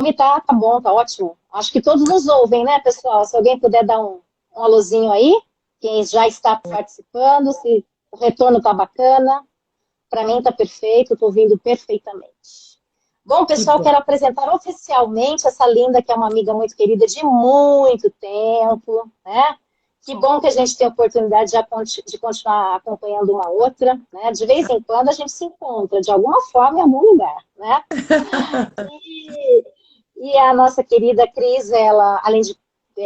YouTube tá bom, tá ótimo. Acho que todos nos ouvem, né, pessoal? Se alguém puder dar um alôzinho aí, quem já está participando, se o retorno tá bacana. Para mim tá perfeito, estou ouvindo perfeitamente. Bom, pessoal, quero apresentar oficialmente essa Linda, que é uma amiga muito querida de muito tempo, né? Que bom que a gente tem a oportunidade de continuar acompanhando uma outra, né? De vez em quando a gente se encontra, de alguma forma, em algum lugar, né? E a nossa querida Cris, ela, além de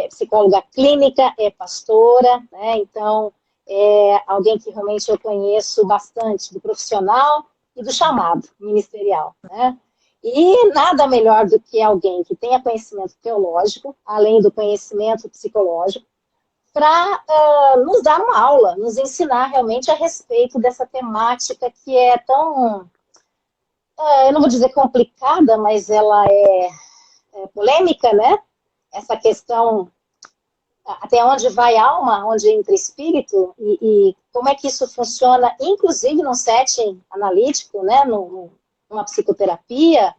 psicóloga clínica, é pastora, né? Então, é alguém que realmente eu conheço bastante do profissional e do chamado ministerial, né? E nada melhor do que alguém que tenha conhecimento teológico, além do conhecimento psicológico, para nos dar uma aula, nos ensinar realmente a respeito dessa temática que é tão, eu não vou dizer complicada, mas ela é polêmica, né? Essa questão, até onde vai alma, onde entra espírito, e como é que isso funciona, inclusive num setting analítico, né? Numa psicoterapia,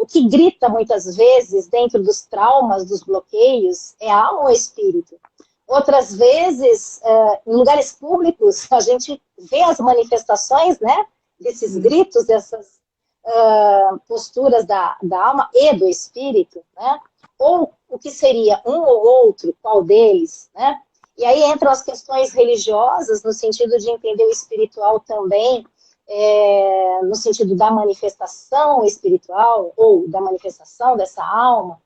o que grita muitas vezes dentro dos traumas, dos bloqueios, é a alma ou o espírito. Outras vezes, em lugares públicos, a gente vê as manifestações, né, desses gritos, dessas posturas da alma e do espírito, né? Ou o que seria um ou outro, qual deles, né? E aí entram as questões religiosas, no sentido de entender o espiritual também, no sentido da manifestação espiritual, ou da manifestação dessa alma,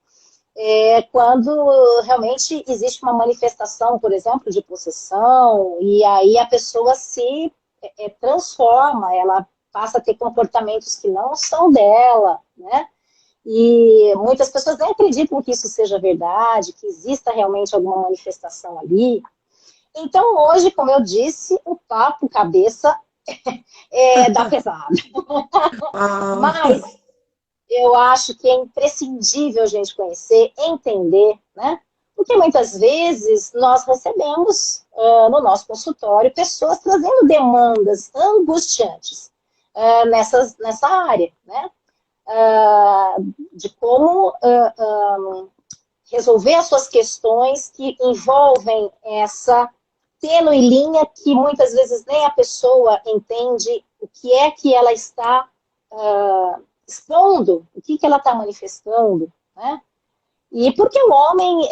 quando realmente existe uma manifestação, por exemplo, de possessão, e aí a pessoa se transforma, ela passa a ter comportamentos que não são dela, né? E muitas pessoas nem acreditam que isso seja verdade, que exista realmente alguma manifestação ali. Então, hoje, como eu disse, o papo cabeça dá pesado. Mas eu acho que é imprescindível a gente conhecer, entender, né? Porque muitas vezes nós recebemos no nosso consultório pessoas trazendo demandas angustiantes nessa área, né? De como resolver as suas questões que envolvem essa tênue linha que muitas vezes nem a pessoa entende o que é que ela está expondo, o que ela está manifestando, né? E porque o homem,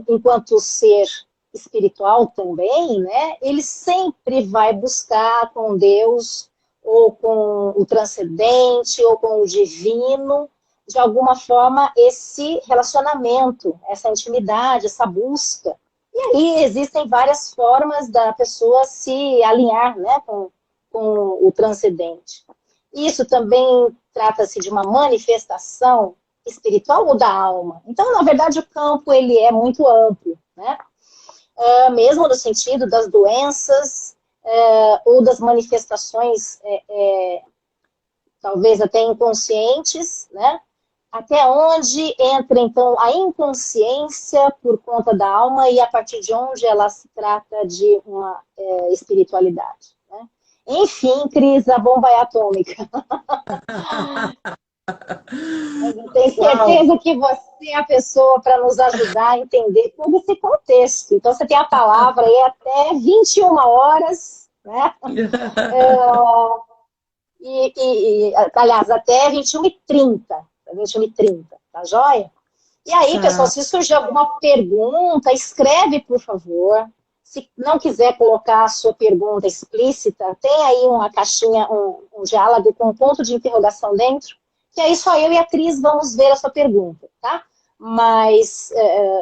enquanto ser espiritual também, né, ele sempre vai buscar com Deus, ou com o transcendente, ou com o divino, de alguma forma, esse relacionamento, essa intimidade, essa busca. E aí existem várias formas da pessoa se alinhar, né, com o transcendente. Isso também trata-se de uma manifestação espiritual ou da alma. Então, na verdade, o campo ele é muito amplo, né? Mesmo no sentido das doenças ou das manifestações, talvez até inconscientes, né? Até onde entra, então, a inconsciência por conta da alma e a partir de onde ela se trata de uma espiritualidade, né? Enfim, Cris, a bomba é atômica. Mas eu tenho certeza que você é a pessoa para nos ajudar a entender todo esse contexto. Então, você tem a palavra aí até 21 horas, né? Aliás, até 21h30. 21h30, tá joia? E aí, pessoal, se surgir alguma pergunta, escreve, por favor. Se não quiser colocar a sua pergunta explícita, tem aí uma caixinha, um diálogo com um ponto de interrogação dentro, que aí só eu e a Cris vamos ver a sua pergunta, tá? Mas,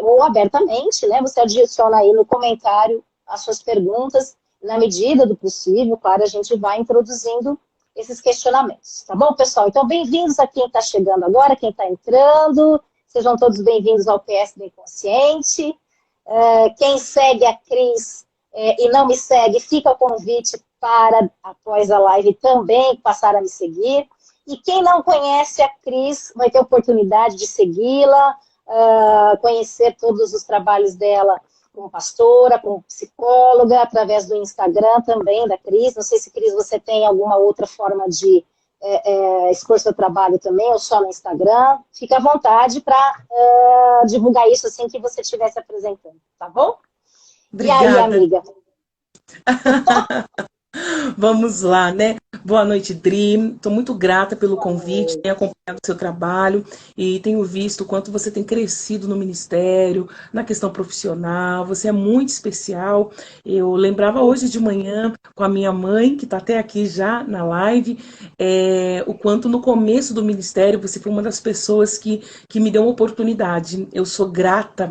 ou abertamente, né? Você adiciona aí no comentário as suas perguntas, na medida do possível, claro, a gente vai introduzindo esses questionamentos, tá bom, pessoal? Então, bem-vindos a quem está chegando agora, quem está entrando, sejam todos bem-vindos ao PS do Inconsciente. Quem segue a Cris e não me segue, fica o convite para, após a live, também passar a me seguir. E quem não conhece a Cris vai ter a oportunidade de segui-la, conhecer todos os trabalhos dela como pastora, como psicóloga, através do Instagram também da Cris. Não sei se, Cris, você tem alguma outra forma de expor seu trabalho também, ou só no Instagram, fica à vontade para divulgar isso assim que você estiver se apresentando, tá bom? E aí, Obrigada. amiga? Vamos lá, né? Boa noite, Dri. Estou muito grata pelo convite, tenho acompanhado o seu trabalho e tenho visto o quanto você tem crescido no ministério, na questão profissional. Você é muito especial. Eu lembrava hoje de manhã com a minha mãe, que está até aqui já na live, o quanto no começo do ministério você foi uma das pessoas que me deu uma oportunidade. Eu sou grata.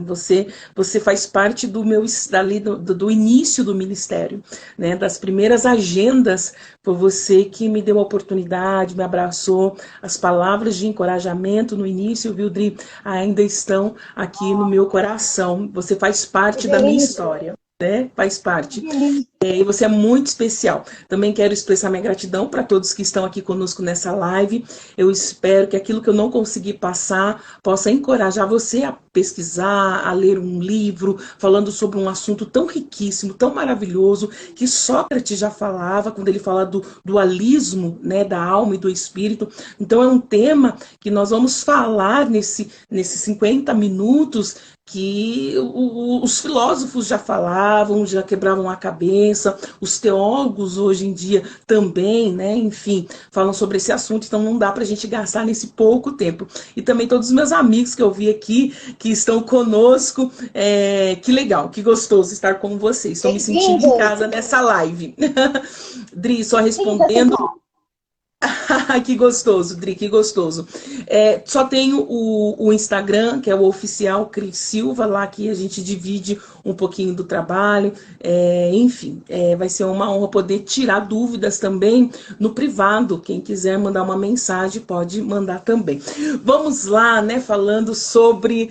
Você faz parte do meu dali, do início do ministério, né? Das primeiras agendas, foi você que me deu a oportunidade, me abraçou. As palavras de encorajamento no início, viu, Dri, ainda estão aqui no meu coração. Você faz Que parte da minha delícia, história, né? Faz que parte. delícia. E você é muito especial. Também quero expressar minha gratidão para todos que estão aqui conosco nessa live. Eu espero que aquilo que eu não consegui passar possa encorajar você a pesquisar, a ler um livro falando sobre um assunto tão riquíssimo, tão maravilhoso, que Sócrates já falava quando ele fala do dualismo, né, da alma e do espírito. Então é um tema que nós vamos falar nesses 50 minutos que os filósofos já falavam, já quebravam a cabeça, os teólogos hoje em dia também, né, enfim, falam sobre esse assunto, então não dá para a gente gastar nesse pouco tempo. E também todos os meus amigos que eu vi aqui, que estão conosco, que legal, que gostoso estar com vocês, estou me sentindo em Bem-vindos, casa nessa live. Dri, só bem-vindas, respondendo. então. Que gostoso, Dri, que gostoso. Só tenho o Instagram, que é o oficial Cris Silva, lá que a gente divide um pouquinho do trabalho. Enfim, vai ser uma honra poder tirar dúvidas também no privado. Quem quiser mandar uma mensagem pode mandar também. Vamos lá, né, falando sobre,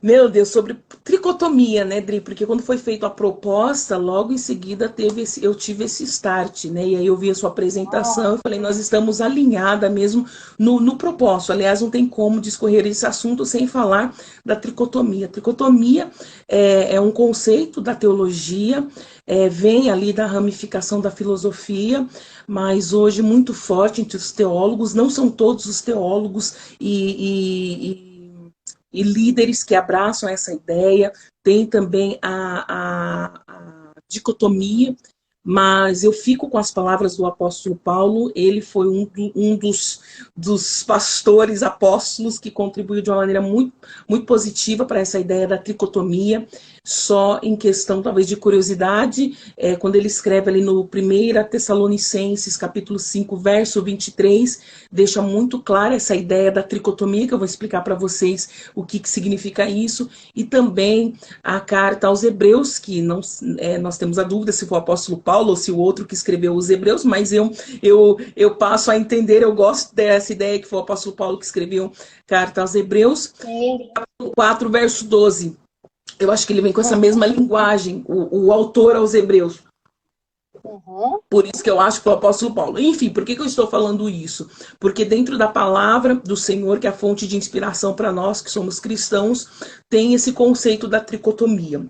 meu Deus, sobre tricotomia, né, Dri? Porque quando foi feita a proposta, logo em seguida eu tive esse start, né? E aí eu vi a sua apresentação e falei, nós estamos alinhadas mesmo no propósito. Aliás, não tem como discorrer esse assunto sem falar da tricotomia. Tricotomia é um conceito da teologia, vem ali da ramificação da filosofia, mas hoje muito forte entre os teólogos, não são todos os teólogos e líderes que abraçam essa ideia, tem também a dicotomia, mas eu fico com as palavras do apóstolo Paulo, ele foi um dos pastores apóstolos que contribuiu de uma maneira muito, muito positiva para essa ideia da tricotomia, só em questão talvez de curiosidade, quando ele escreve ali no 1 Tessalonicenses, capítulo 5, verso 23, deixa muito clara essa ideia da tricotomia, que eu vou explicar para vocês o que significa isso, e também a carta aos Hebreus, que nós temos a dúvida se foi o apóstolo Paulo ou se o outro que escreveu os Hebreus, mas eu passo a entender, eu gosto dessa ideia que foi o apóstolo Paulo que escreveu carta aos Hebreus, Sim. 4, verso 12. Eu acho que ele vem com essa Uhum, mesma linguagem, o autor aos Hebreus. uhum. Por isso que eu acho que foi o apóstolo Paulo. Enfim, por que eu estou falando isso? Porque dentro da palavra do Senhor, que é a fonte de inspiração para nós que somos cristãos, tem esse conceito da tricotomia.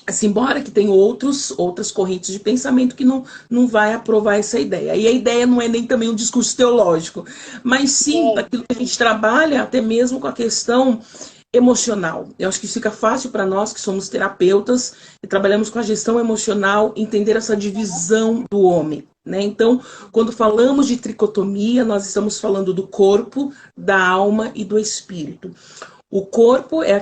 Assim, embora que tem outras correntes de pensamento que não vai aprovar essa ideia. E a ideia não é nem também um discurso teológico, mas sim Sim. daquilo que a gente trabalha até mesmo com a questão emocional. Eu acho que isso fica fácil para nós que somos terapeutas e trabalhamos com a gestão emocional, entender essa divisão do homem. Né? Então, quando falamos de tricotomia, nós estamos falando do corpo, da alma e do espírito. O corpo é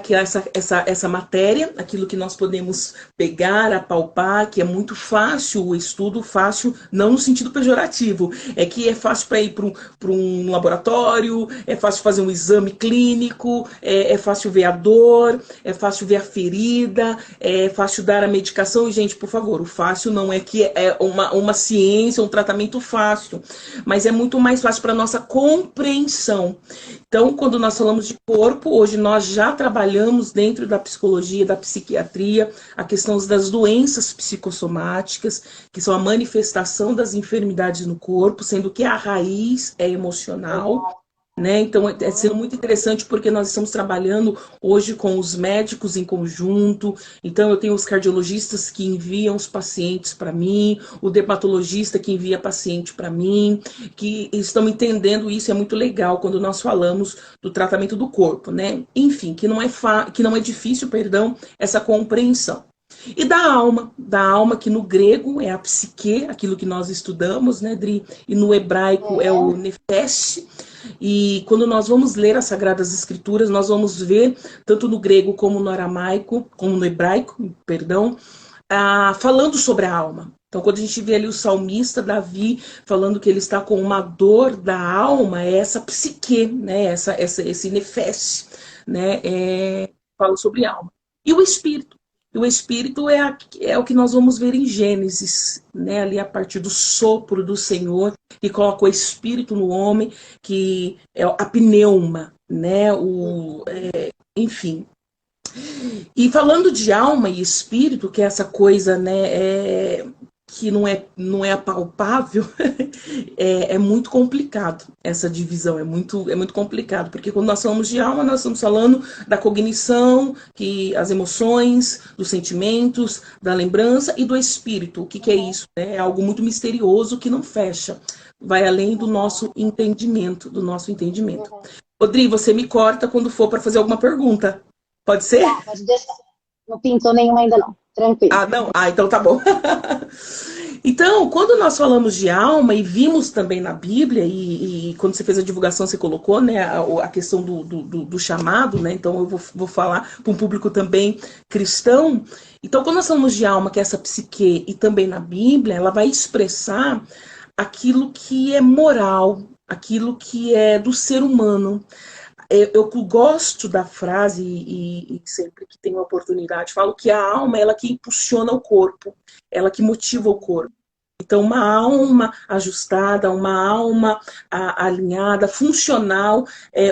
essa matéria, aquilo que nós podemos pegar, apalpar, que é muito fácil o estudo, fácil, não no sentido pejorativo, é que é fácil para ir para um laboratório, é fácil fazer um exame clínico, é fácil ver a dor, é fácil ver a ferida, é fácil dar a medicação. E, gente, por favor, o fácil não é que é uma ciência, um tratamento fácil, mas é muito mais fácil para a nossa compreensão. Então, quando nós falamos de corpo, hoje nós já trabalhamos dentro da psicologia, da psiquiatria, a questão das doenças psicossomáticas, que são a manifestação das enfermidades no corpo, sendo que a raiz é emocional. Legal. né? Então, é sendo muito interessante porque nós estamos trabalhando hoje com os médicos em conjunto. Então, eu tenho os cardiologistas que enviam os pacientes para mim, o dermatologista que envia paciente para mim, que estão entendendo isso. É muito legal quando nós falamos do tratamento do corpo, né? Enfim, que não é difícil, perdão, essa compreensão. E da alma que no grego é a psique, aquilo que nós estudamos, né, Dri? E no hebraico é o nefesh. E quando nós vamos ler as Sagradas Escrituras, nós vamos ver, tanto no grego como no aramaico, como no hebraico, perdão, falando sobre a alma. Então, quando a gente vê ali o salmista Davi falando que ele está com uma dor da alma, é essa psique, né? Esse nefesh, né? Fala sobre alma. E o espírito. E o espírito é o que nós vamos ver em Gênesis, né? Ali a partir do sopro do Senhor, que coloca o espírito no homem, que é a pneuma, né? Enfim. E falando de alma e espírito, que é essa coisa, né? Que não é apalpável, é muito complicado essa divisão, é muito complicado, porque quando nós falamos de alma, nós estamos falando da cognição, as emoções, dos sentimentos, da lembrança e do espírito. O que é isso? É algo muito misterioso que não fecha, vai além do nosso entendimento, Rodri, você me corta quando for para fazer alguma pergunta. Pode ser? Tá, pode deixar. Não pintou nenhuma ainda não. Tranquilo. Não? Então tá bom. Então, quando nós falamos de alma e vimos também na Bíblia, e quando você fez a divulgação, você colocou, né, a questão do chamado, né? Então eu vou falar para um público também cristão. Então, quando nós falamos de alma, que é essa psique, e também na Bíblia, ela vai expressar aquilo que é moral, aquilo que é do ser humano. Eu gosto da frase e sempre que tenho a oportunidade falo que a alma é ela que impulsiona o corpo, ela que motiva o corpo. Então, uma alma ajustada, uma alma alinhada, funcional,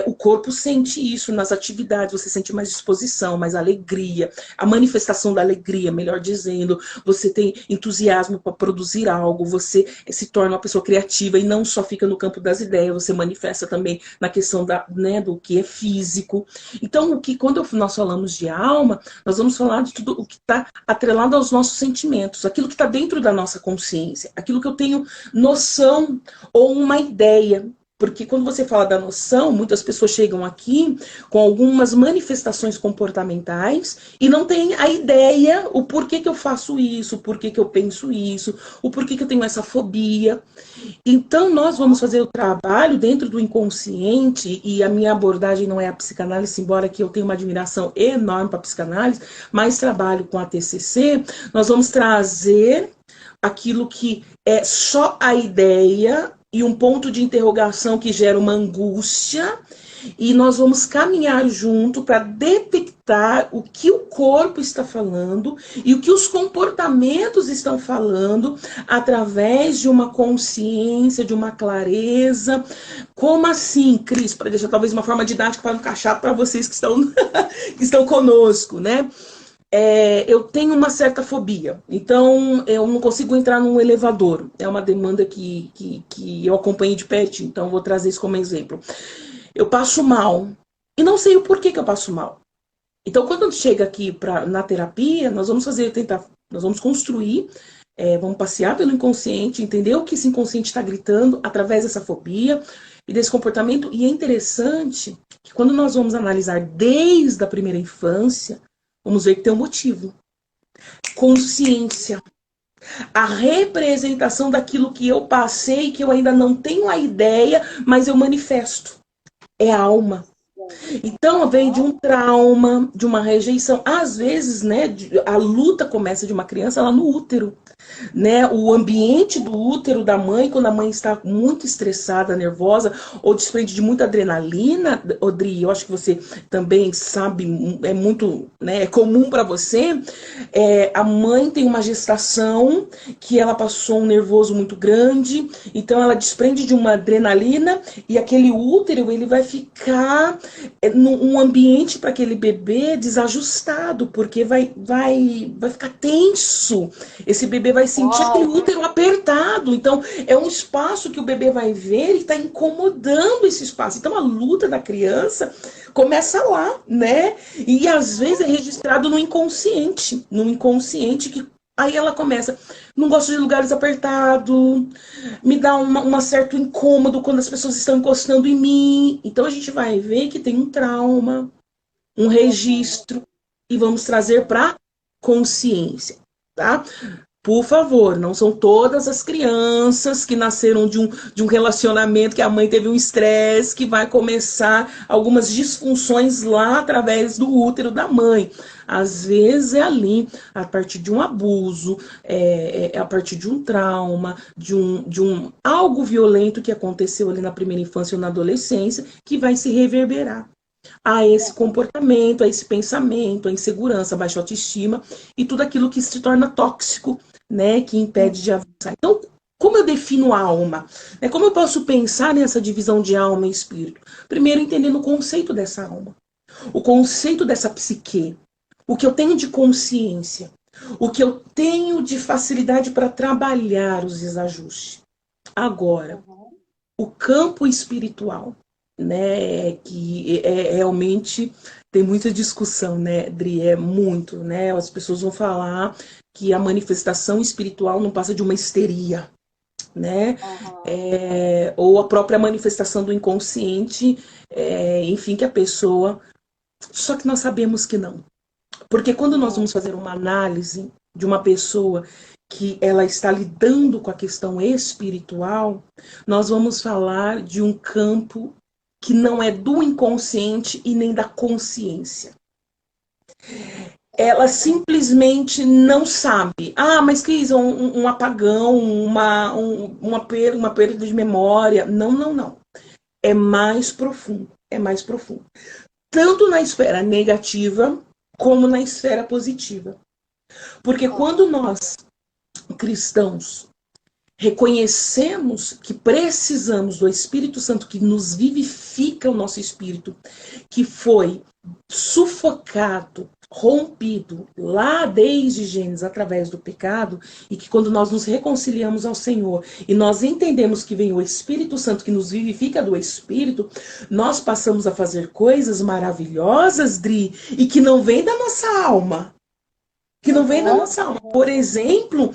o corpo sente isso nas atividades, você sente mais disposição, mais alegria, a manifestação da alegria, melhor dizendo, você tem entusiasmo para produzir algo, você se torna uma pessoa criativa e não só fica no campo das ideias, você manifesta também na questão do que é físico. Então, quando nós falamos de alma, nós vamos falar de tudo o que está atrelado aos nossos sentimentos, aquilo que está dentro da nossa consciência, aquilo que eu tenho noção ou uma ideia. Porque quando você fala da noção, muitas pessoas chegam aqui com algumas manifestações comportamentais e não têm a ideia, o porquê que eu faço isso, o porquê que eu penso isso, o porquê que eu tenho essa fobia. Então, nós vamos fazer o trabalho dentro do inconsciente, e a minha abordagem não é a psicanálise, embora que eu tenha uma admiração enorme para a psicanálise, mas trabalho com a TCC, nós vamos trazer aquilo que é só a ideia e um ponto de interrogação que gera uma angústia, e nós vamos caminhar junto para detectar o que o corpo está falando e o que os comportamentos estão falando através de uma consciência, de uma clareza. Como assim, Cris? Para deixar talvez uma forma didática para não ficar chato para vocês que estão conosco, né? Eu tenho uma certa fobia, então eu não consigo entrar num elevador. É uma demanda que eu acompanhei de perto, então vou trazer isso como exemplo. Eu passo mal e não sei o porquê que eu passo mal. Então, quando chega aqui na terapia, nós vamos nós vamos construir, vamos passear pelo inconsciente, entender o que esse inconsciente está gritando através dessa fobia e desse comportamento. E é interessante que quando nós vamos analisar desde a primeira infância, vamos ver que tem um motivo. Consciência. A representação daquilo que eu passei, que eu ainda não tenho a ideia, mas eu manifesto. É a alma. Então, vem de um trauma, de uma rejeição. Às vezes, né, a luta começa de uma criança lá no útero. Né, o ambiente do útero da mãe, quando a mãe está muito estressada, nervosa, ou desprende de muita adrenalina, Odri, eu acho que você também sabe, é muito, né, é comum para você, a mãe tem uma gestação que ela passou um nervoso muito grande, então ela desprende de uma adrenalina e aquele útero, ele vai ficar num ambiente para aquele bebê desajustado, porque vai ficar tenso, esse bebê vai sentir aquele útero apertado. Então, é um espaço que o bebê vai ver e está incomodando esse espaço. Então, a luta da criança começa lá, né? E às vezes é registrado no inconsciente que aí ela começa, não gosto de lugares apertados, me dá uma certo incômodo quando as pessoas estão encostando em mim. Então a gente vai ver que tem um trauma, um registro, e vamos trazer para consciência, tá? Por favor, não são todas as crianças que nasceram de um relacionamento que a mãe teve um estresse, que vai começar algumas disfunções lá através do útero da mãe. Às vezes é ali, a partir de um abuso, a partir de um trauma, de um algo violento que aconteceu ali na primeira infância ou na adolescência, que vai se reverberar a esse comportamento, a esse pensamento, a insegurança, a baixa autoestima e tudo aquilo que se torna tóxico, né, que impede de avançar. Então, como eu defino a alma? Como eu posso pensar nessa divisão de alma e espírito? Primeiro, entendendo o conceito dessa alma, o conceito dessa psique, o que eu tenho de consciência, o que eu tenho de facilidade para trabalhar os desajustes. Agora, o campo espiritual, né, que realmente tem muita discussão, né, Dri, muito, né, as pessoas vão falar que a manifestação espiritual não passa de uma histeria, né, ou a própria manifestação do inconsciente, enfim, que a pessoa, só que nós sabemos que não, porque quando nós vamos fazer uma análise de uma pessoa que ela está lidando com a questão espiritual, nós vamos falar de um campo que não é do inconsciente e nem da consciência. Ela simplesmente não sabe. Ah, mas Cris, um apagão, uma perda de memória. Não, não, não. É mais profundo. É mais profundo. Tanto na esfera negativa como na esfera positiva. Porque quando nós, cristãos, reconhecemos que precisamos do Espírito Santo que nos vivifica o nosso espírito, que foi sufocado, rompido lá desde Gênesis através do pecado, e que quando nós nos reconciliamos ao Senhor e nós entendemos que vem o Espírito Santo que nos vivifica do Espírito, nós passamos a fazer coisas maravilhosas, Dri, e que não vem da nossa alma. Que não vem da nossa alma. Por exemplo,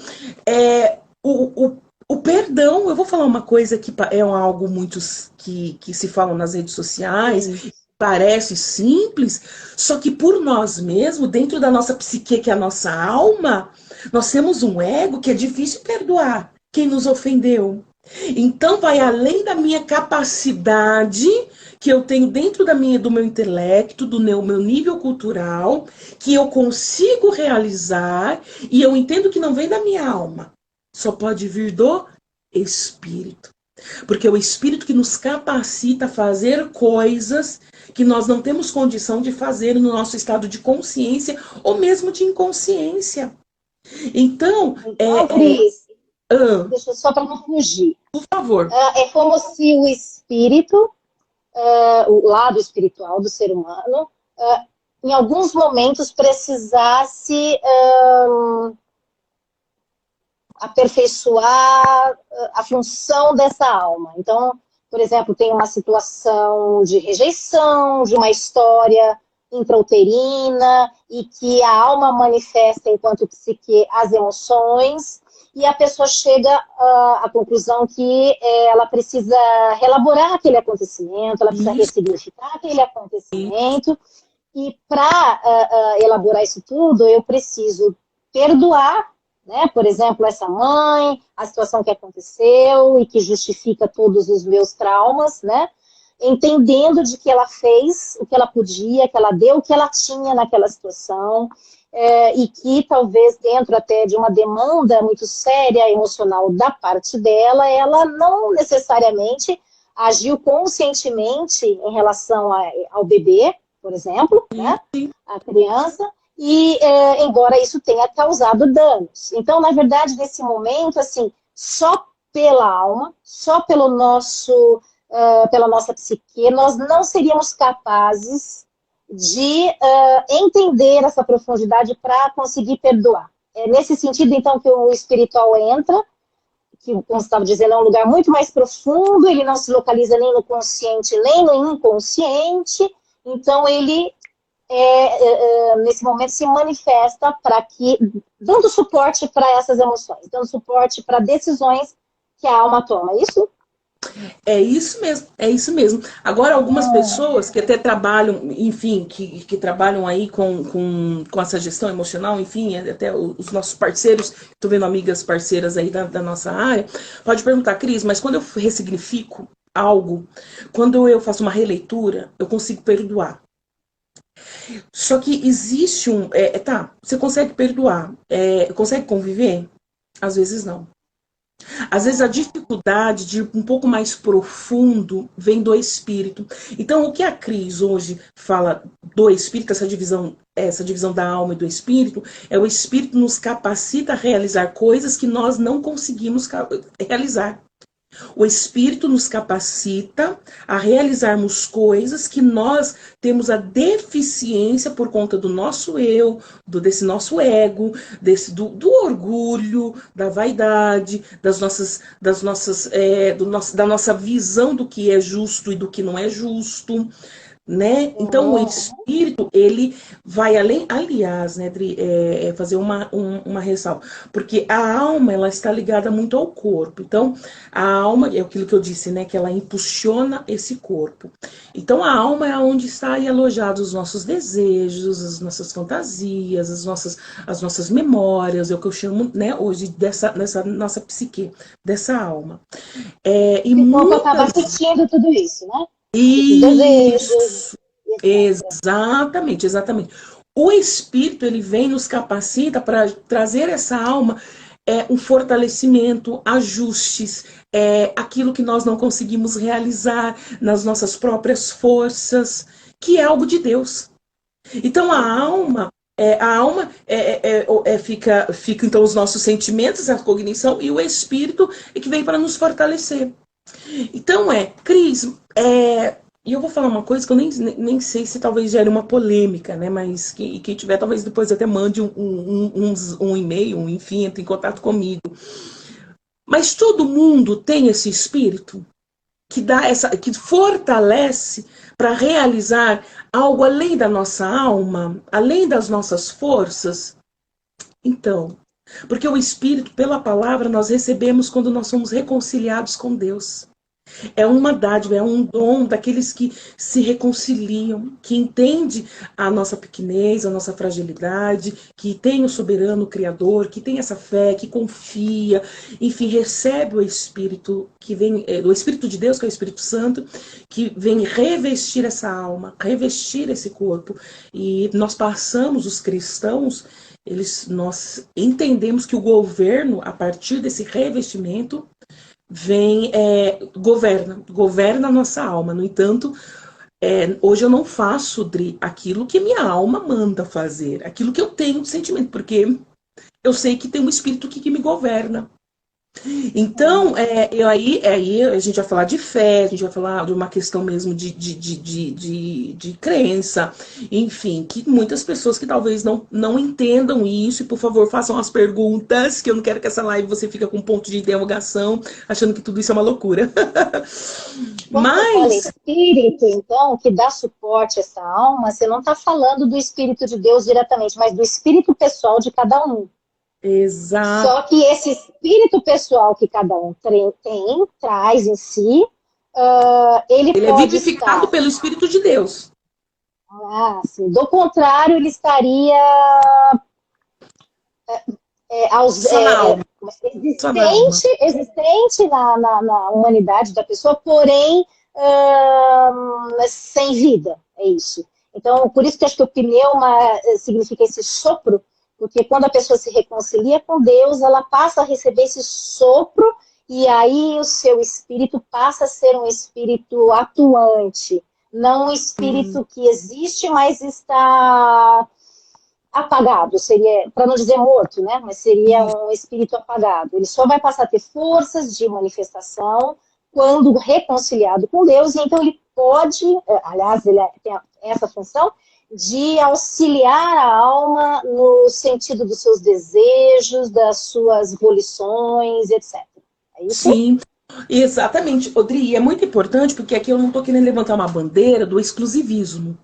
o perdão. Eu vou falar uma coisa que é algo muito que se fala nas redes sociais, parece simples, só que por nós mesmos, dentro da nossa psique, que é a nossa alma, nós temos um ego que é difícil perdoar quem nos ofendeu. Então vai além da minha capacidade que eu tenho dentro do meu intelecto, do meu nível cultural, que eu consigo realizar, e eu entendo que não vem da minha alma. Só pode vir do Espírito. Porque é o Espírito que nos capacita a fazer coisas que nós não temos condição de fazer no nosso estado de consciência ou mesmo de inconsciência. Então, Cris, deixa só para não fugir. Por favor. É como se o espírito, o lado espiritual do ser humano, em alguns momentos precisasse aperfeiçoar a função dessa alma. Então, por exemplo, tem uma situação de rejeição, de uma história intrauterina, e que a alma manifesta enquanto psique as emoções, e a pessoa chega à conclusão que ela precisa relaborar aquele acontecimento, ela precisa ressignificar aquele acontecimento, e para elaborar isso tudo, eu preciso perdoar, né? Por exemplo, essa mãe, a situação que aconteceu e que justifica todos os meus traumas, né? Entendendo de que ela fez o que ela podia, que ela deu o que ela tinha naquela situação, e que talvez dentro até de uma demanda muito séria, emocional da parte dela, ela não necessariamente agiu conscientemente em relação ao bebê, por exemplo, né? A criança, e embora isso tenha causado danos. Então, na verdade, nesse momento, assim, só pela alma, só pelo pela nossa psique, nós não seríamos capazes de entender essa profundidade para conseguir perdoar. É nesse sentido, então, que o espiritual entra, que, como você estava dizendo, é um lugar muito mais profundo, ele não se localiza nem no consciente, nem no inconsciente, então ele, nesse momento, se manifesta para que, dando suporte para essas emoções, dando suporte para decisões que a alma toma, é isso? É isso mesmo, é isso mesmo. Agora, algumas pessoas que até trabalham, enfim, que trabalham aí com essa gestão emocional, enfim, até os nossos parceiros, estou vendo amigas parceiras aí da nossa área, pode perguntar, Cris, mas quando eu ressignifico algo, quando eu faço uma releitura, eu consigo perdoar. Só que existe tá, você consegue perdoar, consegue conviver? Às vezes não. Às vezes a dificuldade de ir um pouco mais profundo vem do espírito. Então, o que a Cris hoje fala do espírito, essa divisão da alma e do espírito, é o espírito nos capacita a realizar coisas que nós não conseguimos realizar. O Espírito nos capacita a realizarmos coisas que nós temos a deficiência por conta do nosso eu, desse nosso ego, do orgulho, da vaidade, da nossa visão do que é justo e do que não é justo. Né? Então, o espírito, ele vai além, aliás, né, Dri, fazer uma ressalva, porque a alma, ela está ligada muito ao corpo. Então, a alma, é aquilo que eu disse, né, que ela impulsiona esse corpo. Então, a alma é onde está aí alojados os nossos desejos, as nossas fantasias, as nossas memórias, é o que eu chamo, né, hoje, dessa nossa psique, dessa alma. E muitas... acaba assistindo tudo isso, né? Isso, exatamente, exatamente. O Espírito, ele vem nos capacita para trazer essa alma um fortalecimento, ajustes, aquilo que nós não conseguimos realizar nas nossas próprias forças, que é algo de Deus. Então a alma fica então os nossos sentimentos, a cognição, e o Espírito é que vem para nos fortalecer. Então Cris, e eu vou falar uma coisa que eu nem sei se talvez gere uma polêmica, né? Mas quem tiver, talvez depois até mande um e-mail, enfim, entre em contato comigo. Mas todo mundo tem esse espírito que fortalece para realizar algo além da nossa alma, além das nossas forças. Então, porque o espírito, pela palavra, nós recebemos quando nós somos reconciliados com Deus. É uma dádiva, é um dom daqueles que se reconciliam, que entende a nossa pequenez, a nossa fragilidade, que tem o soberano Criador, que tem essa fé, que confia, enfim, recebe o Espírito que vem, o Espírito de Deus, que é o Espírito Santo, que vem revestir essa alma, revestir esse corpo. E nós passamos, os cristãos, nós entendemos que o governo, a partir desse revestimento, governa a nossa alma. No entanto, hoje eu não faço, Dri, aquilo que minha alma manda fazer, aquilo que eu tenho de sentimento, porque eu sei que tem um espírito que me governa. Então, aí a gente vai falar de fé, a gente vai falar de uma questão mesmo de crença, enfim, que muitas pessoas que talvez não entendam isso, e por favor façam as perguntas, que eu não quero que essa live você fique com um ponto de interrogação, achando que tudo isso é uma loucura. Mas... Olha, espírito, então, que dá suporte a essa alma, você não está falando do Espírito de Deus diretamente, mas do espírito pessoal de cada um. Exato. Só que esse espírito pessoal que cada um traz em si, ele é vivificado pelo Espírito de Deus. Sim. Do contrário, ele estaria existente na humanidade da pessoa, porém sem vida. É isso. Então, por isso que eu acho que o pneuma significa esse sopro, porque quando a pessoa se reconcilia com Deus, ela passa a receber esse sopro, e aí o seu espírito passa a ser um espírito atuante, não um espírito que existe, mas está apagado, seria, para não dizer morto, né? Mas seria um espírito apagado. Ele só vai passar a ter forças de manifestação quando reconciliado com Deus, e então ele pode, aliás, ele tem essa função, de auxiliar a alma no sentido dos seus desejos, das suas volições, etc. É isso? Sim, exatamente, Odri, e é muito importante porque aqui eu não estou querendo levantar uma bandeira do exclusivismo.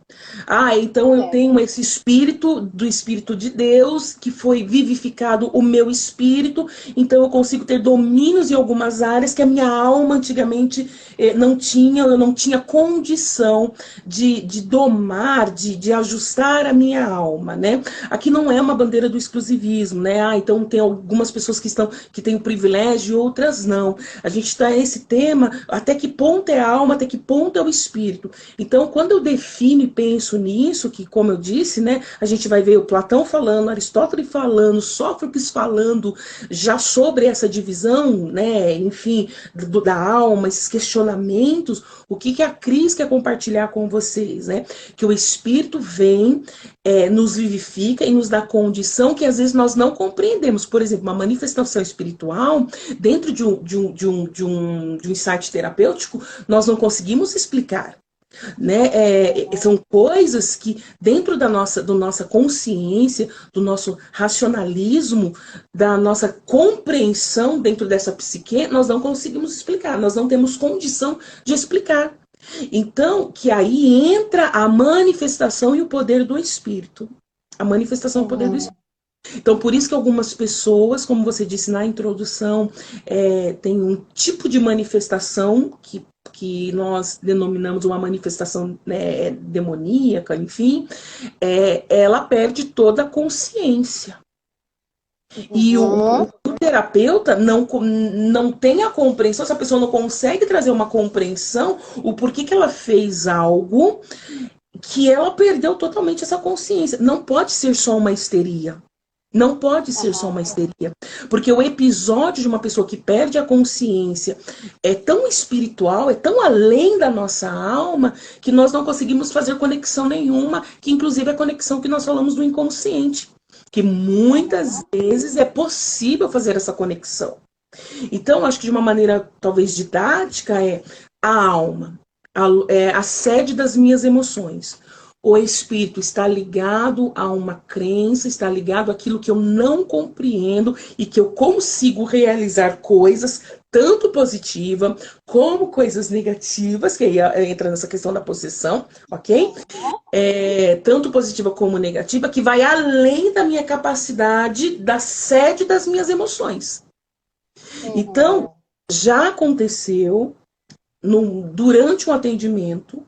Ah, então eu É. tenho esse espírito do Espírito de Deus que foi vivificado o meu espírito, então eu consigo ter domínios em algumas áreas que a minha alma antigamente não tinha, eu não tinha condição de domar, de ajustar a minha alma, né? Aqui não é uma bandeira do exclusivismo, né? Ah, então tem algumas pessoas que têm o privilégio e outras não. A gente está nesse tema, até que ponto é a alma, até que ponto é o espírito. Então, quando eu defino e penso nisso, que como eu disse, né, a gente vai ver o Platão falando, Aristóteles falando, Sófocles falando já sobre essa divisão, né, enfim, da alma, esses questionamentos, o que a Cris quer compartilhar com vocês, né? Que o espírito vem, nos vivifica e nos dá condição que às vezes nós não compreendemos. Por exemplo, uma manifestação espiritual, dentro de um insight terapêutico, nós não conseguimos explicar. Né? São coisas que, dentro da nossa consciência, do nosso racionalismo, da nossa compreensão dentro dessa psique, nós não conseguimos explicar, nós não temos condição de explicar. Então, que aí entra a manifestação e o poder do Espírito. A manifestação e o poder do Espírito. Então, por isso que algumas pessoas, como você disse na introdução, tem um tipo de manifestação que nós denominamos uma manifestação, né, demoníaca, enfim, ela perde toda a consciência. E o terapeuta não tem a compreensão, se a pessoa não consegue trazer uma compreensão, o porquê que ela fez algo que ela perdeu totalmente essa consciência. Não pode ser só uma histeria. Não pode ser só uma histeria. Porque o episódio de uma pessoa que perde a consciência é tão espiritual, é tão além da nossa alma, que nós não conseguimos fazer conexão nenhuma, que inclusive é a conexão que nós falamos do inconsciente. Que muitas vezes é possível fazer essa conexão. Então, acho que de uma maneira talvez didática a alma, a sede das minhas emoções. O espírito está ligado a uma crença, está ligado àquilo que eu não compreendo e que eu consigo realizar coisas tanto positiva como coisas negativas, que aí entra nessa questão da possessão, ok? Tanto positiva como negativa, que vai além da minha capacidade, da sede das minhas emoções. Então, já aconteceu durante um atendimento,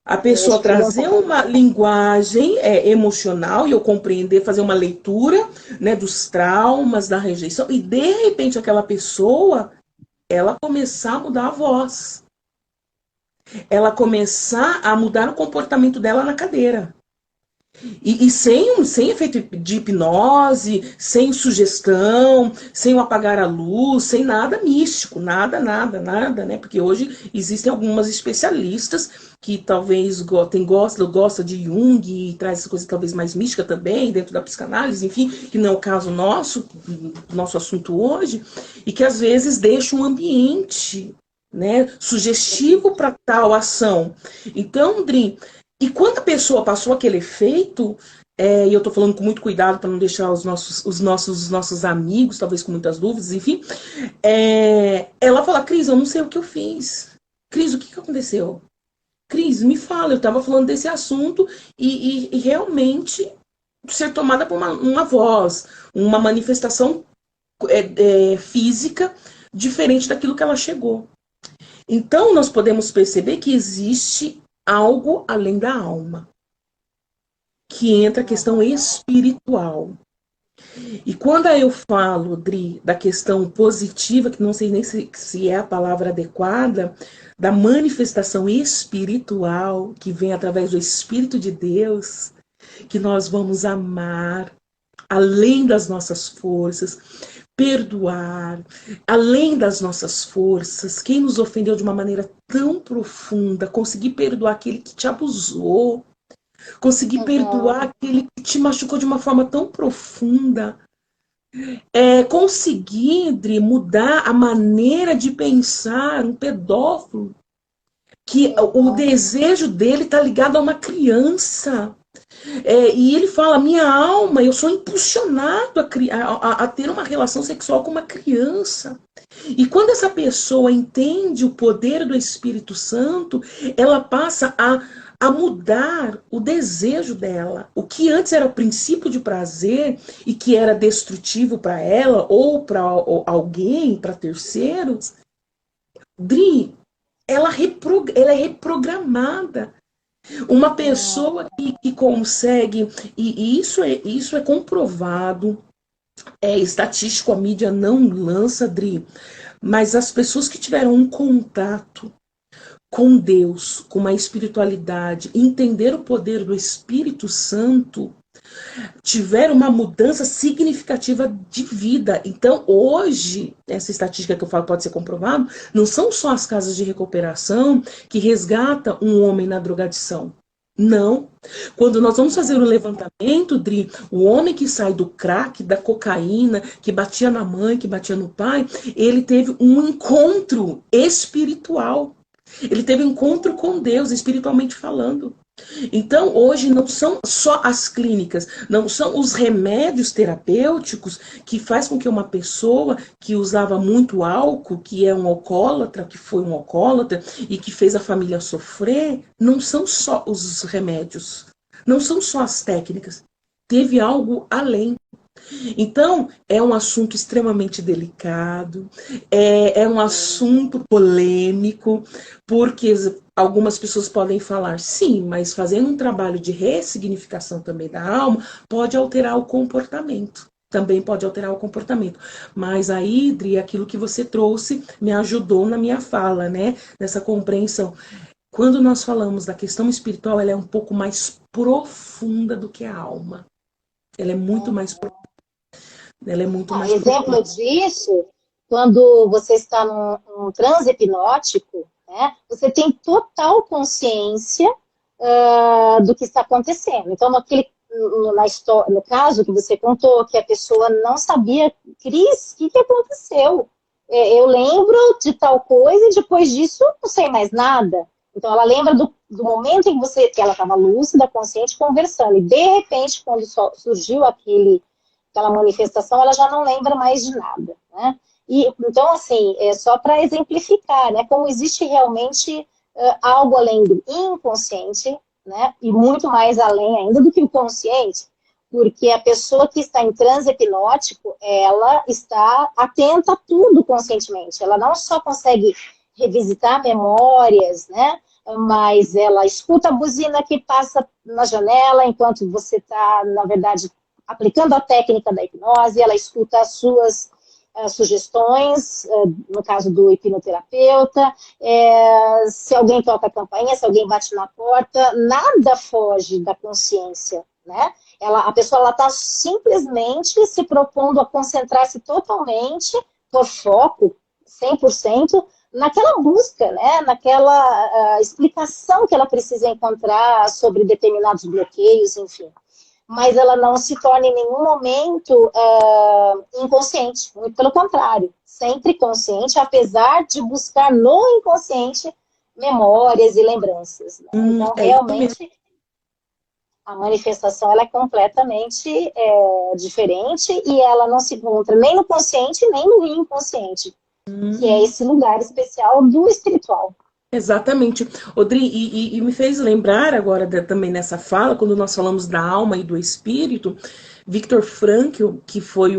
a pessoa trazer uma linguagem emocional e eu compreender, fazer uma leitura, né, dos traumas, da rejeição, e de repente aquela pessoa, ela começar a mudar a voz. Ela começar a mudar o comportamento dela na cadeira. E sem efeito de hipnose, sem sugestão, sem o apagar a luz, sem nada místico, nada, né? Porque hoje existem algumas especialistas que talvez gosta de Jung e traz essa coisa talvez mais mística também, dentro da psicanálise, enfim, que não é o caso nosso assunto hoje, e que às vezes deixa um ambiente, né, sugestivo para tal ação. Então, Dri, e quando a pessoa passou aquele efeito, e eu estou falando com muito cuidado para não deixar os nossos amigos, talvez com muitas dúvidas, enfim, ela fala, Cris, eu não sei o que eu fiz. Cris, o que aconteceu? Cris, me fala, eu estava falando desse assunto e realmente ser tomada por uma voz, uma manifestação física diferente daquilo que ela chegou. Então, nós podemos perceber que existe algo além da alma, que entra a questão espiritual. E quando eu falo, Dri, da questão positiva, que não sei nem se é a palavra adequada, da manifestação espiritual, que vem através do Espírito de Deus, que nós vamos amar, além das nossas forças, perdoar, além das nossas forças, quem nos ofendeu de uma maneira tão profunda, conseguir perdoar aquele que te abusou, conseguir perdoar aquele que te machucou de uma forma tão profunda, conseguir, Dri, mudar a maneira de pensar um pedófilo, que o desejo dele está ligado a uma criança. E ele fala, minha alma, eu sou impulsionado a ter uma relação sexual com uma criança. E quando essa pessoa entende o poder do Espírito Santo, ela passa a mudar o desejo dela. O que antes era o princípio de prazer e que era destrutivo para ela ou para alguém, para terceiros, Dri, ela é reprogramada. Uma pessoa que consegue, e isso é comprovado, é estatístico, a mídia não lança, Dri, mas as pessoas que tiveram um contato com Deus, com uma espiritualidade, entender o poder do Espírito Santo, tiveram uma mudança significativa de vida. Então, hoje, essa estatística que eu falo pode ser comprovado, não são só as casas de recuperação que resgatam um homem na drogadição. Não. Quando nós vamos fazer o levantamento, Dri, o homem que sai do crack, da cocaína, que batia na mãe, que batia no pai, ele teve um encontro espiritual. Ele teve um encontro com Deus, espiritualmente falando. Então, hoje não são só as clínicas, não são os remédios terapêuticos que faz com que uma pessoa que usava muito álcool, que é um alcoólatra, que foi um alcoólatra e que fez a família sofrer, não são só os remédios, não são só as técnicas. Teve algo além. Então, é um assunto extremamente delicado, é um assunto polêmico, porque algumas pessoas podem falar, sim, mas fazendo um trabalho de ressignificação também da alma, pode alterar o comportamento. Também pode alterar o comportamento. Mas a Idri, aquilo que você trouxe, me ajudou na minha fala, né? Nessa compreensão. Quando nós falamos da questão espiritual, ela é um pouco mais profunda do que a alma. Ela é muito mais profunda. Ela é muito mais exemplo disso, quando você está num transe hipnótico, né, você tem total consciência do que está acontecendo. Então, no caso que você contou, que a pessoa não sabia, Cris, o que aconteceu? Eu lembro de tal coisa e depois disso não sei mais nada. Então, ela lembra do momento em que ela estava lúcida, consciente, conversando. E, de repente, quando surgiu aquela manifestação, ela já não lembra mais de nada, né? E, então, assim, é só para exemplificar, né, como existe realmente algo além do inconsciente, né, e muito mais além ainda do que o consciente, porque a pessoa que está em transe hipnótico, ela está atenta a tudo conscientemente, ela não só consegue revisitar memórias, né, mas ela escuta a buzina que passa na janela enquanto você está, na verdade, aplicando a técnica da hipnose, ela escuta as suas sugestões, no caso do hipnoterapeuta, se alguém toca a campainha, se alguém bate na porta, nada foge da consciência, né? A pessoa está simplesmente se propondo a concentrar-se totalmente, por foco, 100%, naquela busca, né? Naquela explicação que ela precisa encontrar sobre determinados bloqueios, enfim. Mas ela não se torna em nenhum momento inconsciente, muito pelo contrário, sempre consciente, apesar de buscar no inconsciente memórias e lembranças. Né? Então, realmente, a manifestação ela é completamente diferente e ela não se encontra nem no consciente, nem no inconsciente, que é esse lugar especial do espiritual. Exatamente. Odri, e me fez lembrar agora também nessa fala, quando nós falamos da alma e do espírito, Viktor Frankl, que foi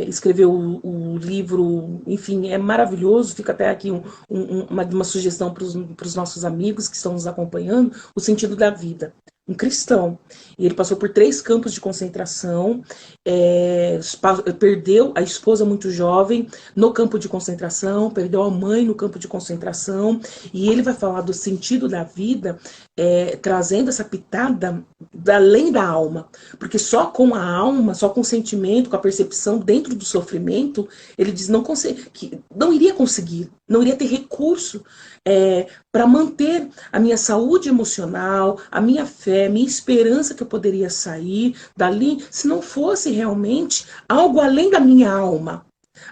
escreveu o livro, enfim, é maravilhoso, fica até aqui uma sugestão para os nossos amigos que estão nos acompanhando, O Sentido da Vida. Um cristão. E ele passou por 3 campos de concentração, perdeu a esposa muito jovem no campo de concentração, perdeu a mãe no campo de concentração, e ele vai falar do sentido da vida, trazendo essa pitada além da alma, porque só com a alma, só com o sentimento, com a percepção dentro do sofrimento, ele diz que não iria conseguir, não iria ter recurso para manter a minha saúde emocional, a minha fé, a minha esperança que eu poderia sair dali, se não fosse realmente algo além da minha alma.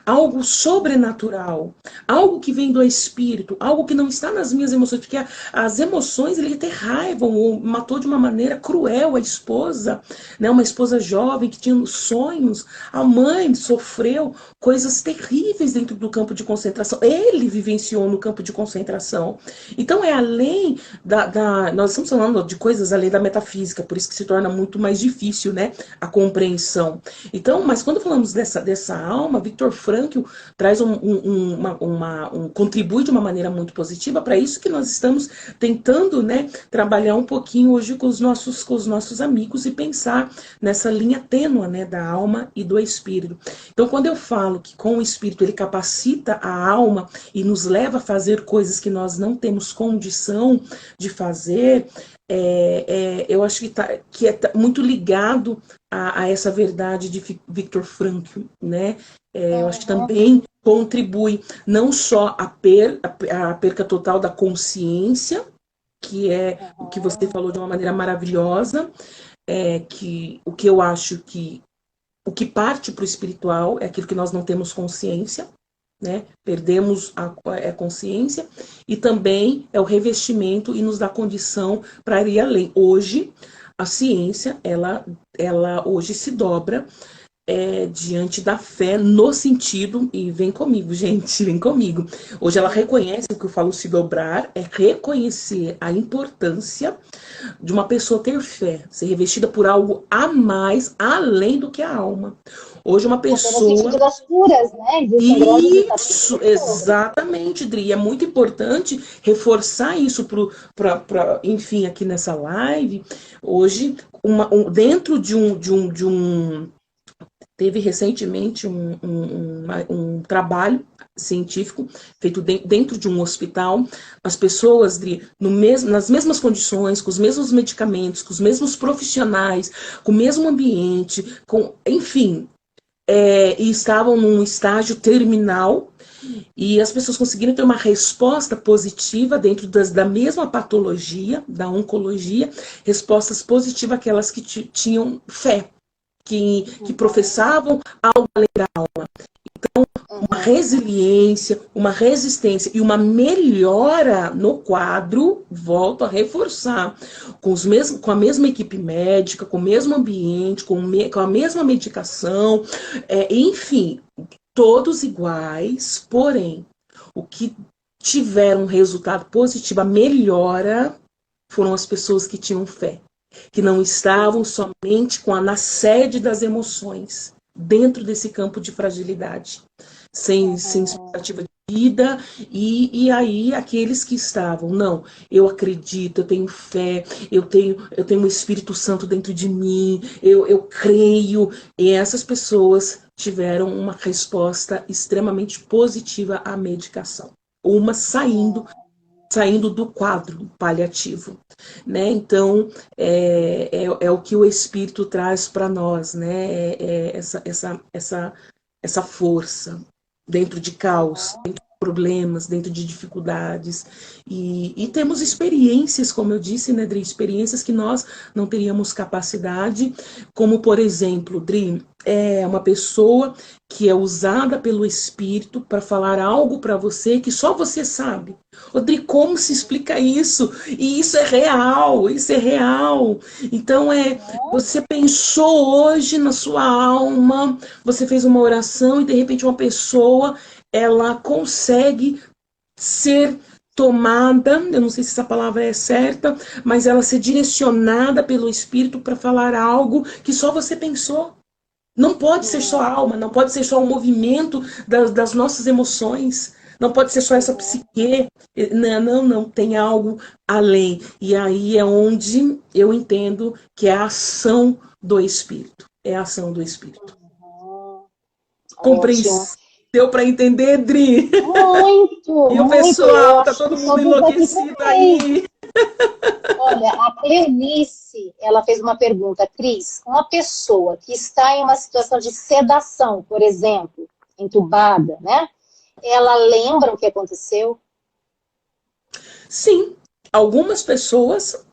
algo sobrenatural, algo que vem do espírito, algo que não está nas minhas emoções, porque as emoções, ele tem raiva, ou matou de uma maneira cruel a esposa, né? Uma esposa jovem que tinha sonhos, a mãe sofreu coisas terríveis dentro do campo de concentração, ele vivenciou no campo de concentração. Então é além nós estamos falando de coisas além da metafísica, por isso que se torna muito mais difícil, né, a compreensão. Então, mas quando falamos dessa alma, Viktor Frankl traz contribui de uma maneira muito positiva para isso que nós estamos tentando, né, trabalhar um pouquinho hoje com os nossos amigos e pensar nessa linha tênua, né, da alma e do espírito. Então, quando eu falo que com o espírito ele capacita a alma e nos leva a fazer coisas que nós não temos condição de fazer, eu acho que é muito ligado a essa verdade de Viktor Frankl, né? Eu acho que também contribui não só a perca total da consciência, que é o que você falou de uma maneira maravilhosa, que o que eu acho que o que parte para o espiritual é aquilo que nós não temos consciência, né? Perdemos a consciência, e também é o revestimento e nos dá condição para ir além. Hoje, a ciência, ela hoje se dobra diante da fé, no sentido, e vem comigo, gente, vem comigo. Hoje ela reconhece, o que eu falo se dobrar, é reconhecer a importância de uma pessoa ter fé, ser revestida por algo a mais, além do que a alma. Hoje uma pessoa... No sentido das curas, né? Isso, exatamente, Dri. É muito importante reforçar isso enfim, aqui nessa live. Hoje, dentro de um teve recentemente um trabalho científico feito dentro de um hospital, as pessoas nas mesmas condições, com os mesmos medicamentos, com os mesmos profissionais, com o mesmo ambiente, enfim, e estavam num estágio terminal, e as pessoas conseguiram ter uma resposta positiva dentro da mesma patologia, da oncologia, respostas positivas àquelas que tinham fé, que professavam algo além da alma. Então, uma resiliência, uma resistência e uma melhora no quadro, volto a reforçar, com a mesma equipe médica, com o mesmo ambiente, com a mesma medicação, enfim, todos iguais, porém, o que tiveram um resultado positivo, a melhora, foram as pessoas que tinham fé, que não estavam somente na sede das emoções, dentro desse campo de fragilidade, sem expectativa de vida, e aí aqueles que estavam, não, eu acredito, eu tenho fé, eu tenho o Espírito Santo dentro de mim, eu creio, e essas pessoas tiveram uma resposta extremamente positiva à medicação, uma saindo do quadro paliativo, né? Então, é o que o Espírito traz para nós, né? Essa força dentro de caos, dentro de problemas, dentro de dificuldades. E temos experiências, como eu disse, né, Dri? Experiências que nós não teríamos capacidade, como, por exemplo, Dri, uma pessoa que é usada pelo Espírito para falar algo para você que só você sabe. Rodri, como se explica isso? E isso é real, isso é real. Então, você pensou hoje na sua alma, você fez uma oração e de repente uma pessoa, ela consegue ser tomada, eu não sei se essa palavra é certa, mas ela ser direcionada pelo Espírito para falar algo que só você pensou. Não pode ser só a alma, não pode ser só o movimento das nossas emoções, não pode ser só essa psique. Não, tem algo além. E aí é onde eu entendo que é a ação do Espírito. É a ação do Espírito. Compreensão. Deu para entender, Dri? Muito! E o pessoal, tá todo mundo enlouquecido aí. Olha, a Cleonice, ela fez uma pergunta. Cris, uma pessoa que está em uma situação de sedação, por exemplo, entubada, né? Ela lembra o que aconteceu? Sim, algumas pessoas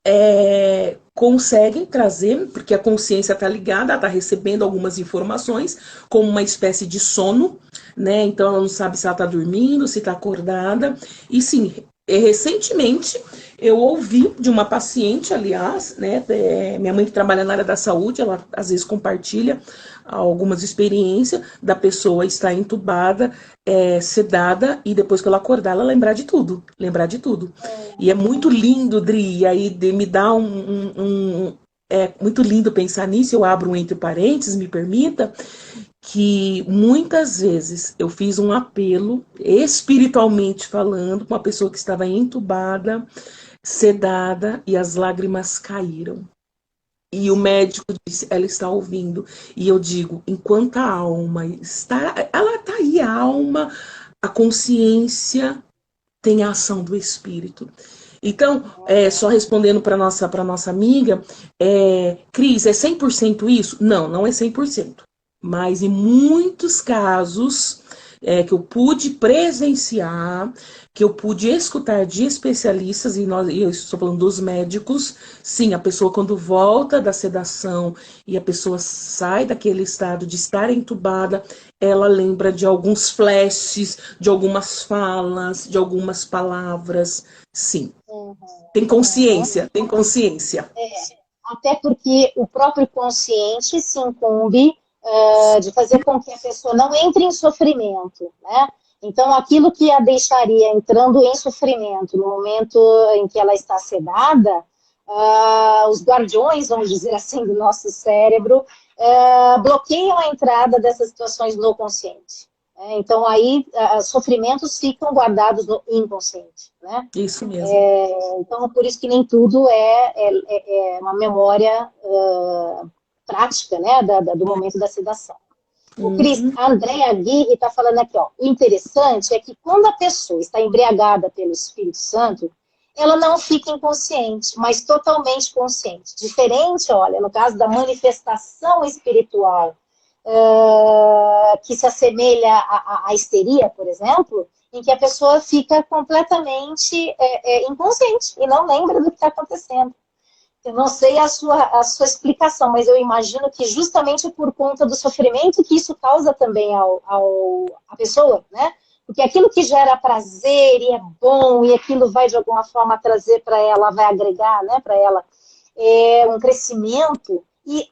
conseguem trazer, porque a consciência está ligada, ela está recebendo algumas informações, como uma espécie de sono, né? Então ela não sabe se ela está dormindo, se está acordada. E sim, recentemente eu ouvi de uma paciente, aliás, né? Minha mãe que trabalha na área da saúde, ela às vezes compartilha algumas experiências da pessoa estar entubada, sedada, e depois que ela acordar, ela lembrar de tudo. Lembrar de tudo. E é muito lindo, Dri, e aí me dá é muito lindo pensar nisso, eu abro um entre parênteses, me permita, que muitas vezes eu fiz um apelo, espiritualmente falando, com uma pessoa que estava entubada, sedada, e as lágrimas caíram. E o médico disse, ela está ouvindo. E eu digo, enquanto a alma está, ela está aí, a alma, a consciência tem a ação do espírito. Então, só respondendo para nossa amiga, Cris, é 100% isso? Não, não é 100%. Mas em muitos casos que eu pude presenciar, que eu pude escutar de especialistas, e eu estou falando dos médicos, sim, a pessoa quando volta da sedação e a pessoa sai daquele estado de estar entubada, ela lembra de alguns flashes, de algumas falas, de algumas palavras, sim. Tem consciência, tem consciência. Até porque o próprio consciente se incumbe de fazer com que a pessoa não entre em sofrimento, né? Então, aquilo que a deixaria entrando em sofrimento no momento em que ela está sedada, os guardiões, vamos dizer assim, do nosso cérebro, bloqueiam a entrada dessas situações no consciente. Então, aí, sofrimentos ficam guardados no inconsciente, né? Isso mesmo. Então, por isso que nem tudo é uma memória prática, né, do momento da sedação. O Cris, a Andréa Aguirre está falando aqui, ó, o interessante é que quando a pessoa está embriagada pelo Espírito Santo, ela não fica inconsciente, mas totalmente consciente. Diferente, olha, no caso da manifestação espiritual, que se assemelha à histeria, por exemplo, em que a pessoa fica completamente inconsciente e não lembra do que está acontecendo. Eu não sei a sua explicação, mas eu imagino que justamente por conta do sofrimento que isso causa também à pessoa, né? Porque aquilo que gera prazer e é bom, e aquilo vai de alguma forma trazer para ela, vai agregar, né, para ela um crescimento, e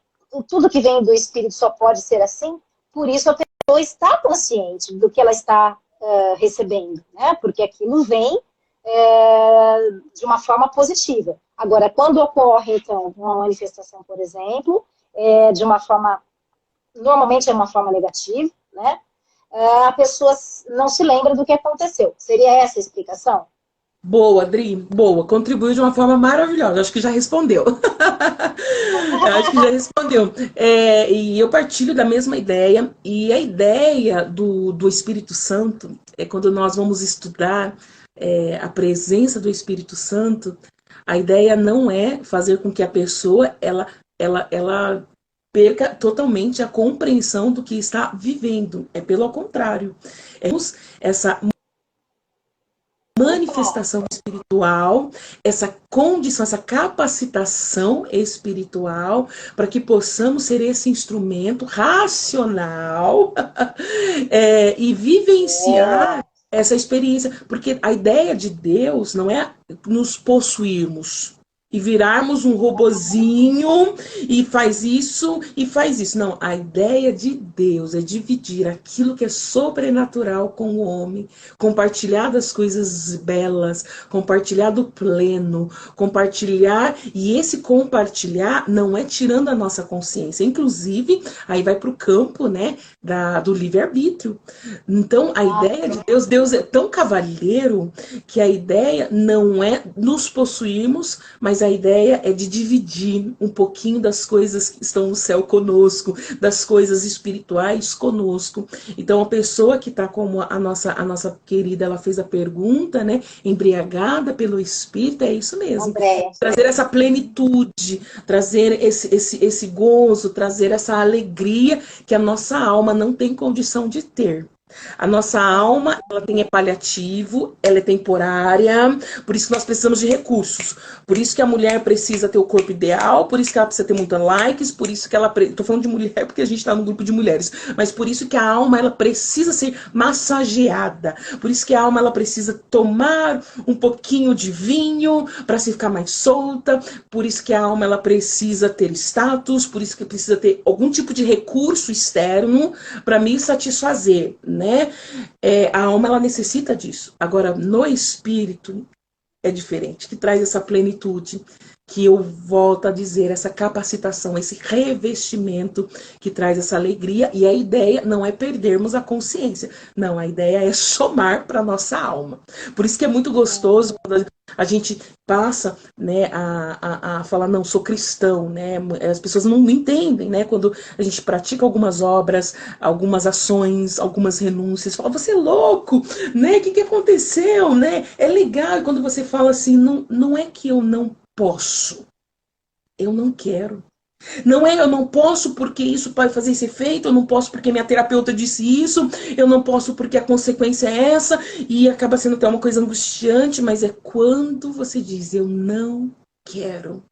tudo que vem do espírito só pode ser assim, por isso a pessoa está consciente do que ela está recebendo, né? Porque aquilo vem de uma forma positiva. Agora, quando ocorre, então, uma manifestação, por exemplo, de uma forma, normalmente é uma forma negativa, né? A pessoa não se lembra do que aconteceu. Seria essa a explicação? Boa, Adri, boa. Contribuiu de uma forma maravilhosa. Acho que já respondeu. Acho que já respondeu. E eu partilho da mesma ideia. E a ideia do Espírito Santo é quando nós vamos estudar a presença do Espírito Santo, a ideia não é fazer com que a pessoa ela perca totalmente a compreensão do que está vivendo. É pelo contrário. É essa manifestação espiritual, essa condição, essa capacitação espiritual, para que possamos ser esse instrumento racional e vivenciar essa experiência. Porque a ideia de Deus não é nos possuirmos e virarmos um robozinho e faz isso e faz isso. Não, a ideia de Deus é dividir aquilo que é sobrenatural com o homem, compartilhar das coisas belas, compartilhar do pleno, compartilhar, e esse compartilhar não é tirando a nossa consciência. Inclusive, aí vai para o campo, né, do livre-arbítrio. Então, a ideia de Deus é tão cavalheiro que a ideia não é nos possuirmos, mas a ideia é de dividir um pouquinho das coisas que estão no céu conosco, das coisas espirituais conosco. Então, a pessoa que está como a nossa querida, ela fez a pergunta, né? Embriagada pelo Espírito, é isso mesmo. Andréia. Trazer essa plenitude, trazer esse gozo, trazer essa alegria que a nossa alma não tem condição de ter. A nossa alma, ela tem é paliativo, ela é temporária, por isso que nós precisamos de recursos. Por isso que a mulher precisa ter o corpo ideal, por isso que ela precisa ter muitos likes, por isso que ela... Tô falando de mulher porque a gente está no grupo de mulheres, mas por isso que a alma, ela precisa ser massageada. Por isso que a alma, ela precisa tomar um pouquinho de vinho para se ficar mais solta. Por isso que a alma, ela precisa ter status, por isso que precisa ter algum tipo de recurso externo para me satisfazer, né? A alma, ela necessita disso. Agora, no espírito, é diferente, que traz essa plenitude, que eu volto a dizer, essa capacitação, esse revestimento que traz essa alegria. E a ideia não é perdermos a consciência, não, a ideia é somar para nossa alma. Por isso que é muito gostoso quando a gente passa, né, a falar, não, sou cristão, né? As pessoas não entendem, né? Quando a gente pratica algumas obras, algumas ações, algumas renúncias, fala, você é louco, né? O que aconteceu, né? É legal quando você fala assim, não é que eu não posso, eu não quero. Não é, eu não posso porque isso pode fazer esse efeito, eu não posso porque minha terapeuta disse isso, eu não posso porque a consequência é essa, e acaba sendo até uma coisa angustiante, mas é quando você diz, eu não quero.